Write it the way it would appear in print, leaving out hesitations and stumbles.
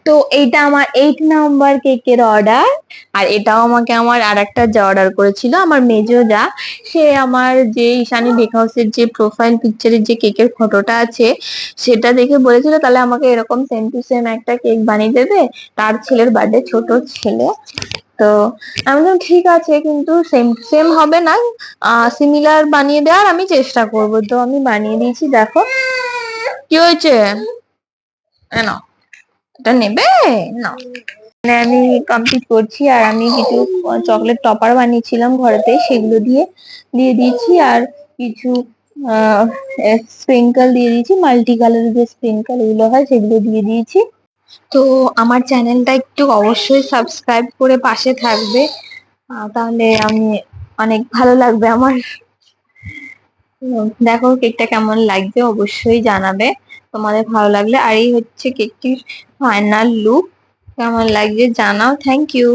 তো এইটা আমার 8 নাম্বার কেকের অর্ডার। আর এটাও আমাকে আমার আর একটা যা অর্ডার করেছিল, আমার মেজো যা। সে আমার যে ঈশানী বেক হাউসের যে প্রোফাইল পিকচারের যে কেকের ফটোটা আছে, সেটা দেখে বলেছিল তাহলে আমাকে এরকম সেম টু সেম একটা কেক বানিয়ে দেবে, তার ছেলের বার্থডে, ছোট ছেলে। তো আমি বললাম ঠিক আছে, কিন্তু সেম সেম হবে না, সিমিলার বানিয়ে দেওয়ার আমি চেষ্টা করব। তো আমি বানিয়ে দিয়েছি, দেখো কি হয়েছে। না, এটা নেবে না। মানে আমি কমপ্লিট করছি, আর আমি কিছু চকলেট টপার বানিয়েছিলাম ঘরেতে, সেগুলো দিয়ে দিয়ে দিয়েছি। আর কিছু স্প্রিঙ্কল দিয়ে দিয়েছি, মাল্টি কালারের যে স্প্রিঙ্কল গুলো হয় সেগুলো দিয়ে দিয়েছি। তো আমার চ্যানেলটা একটু অবশ্যই সাবস্ক্রাইব করে পাশে থাকবে, তাহলে আমি অনেক ভালো লাগবে আমার। দেখো কেকটা কেমন লাগবে অবশ্যই জানাবে তোমাদের ভালো লাগলে। আর এই হচ্ছে কেকটির ফাইনাল লুক, কেমন লাগছে জানাও। Thank you.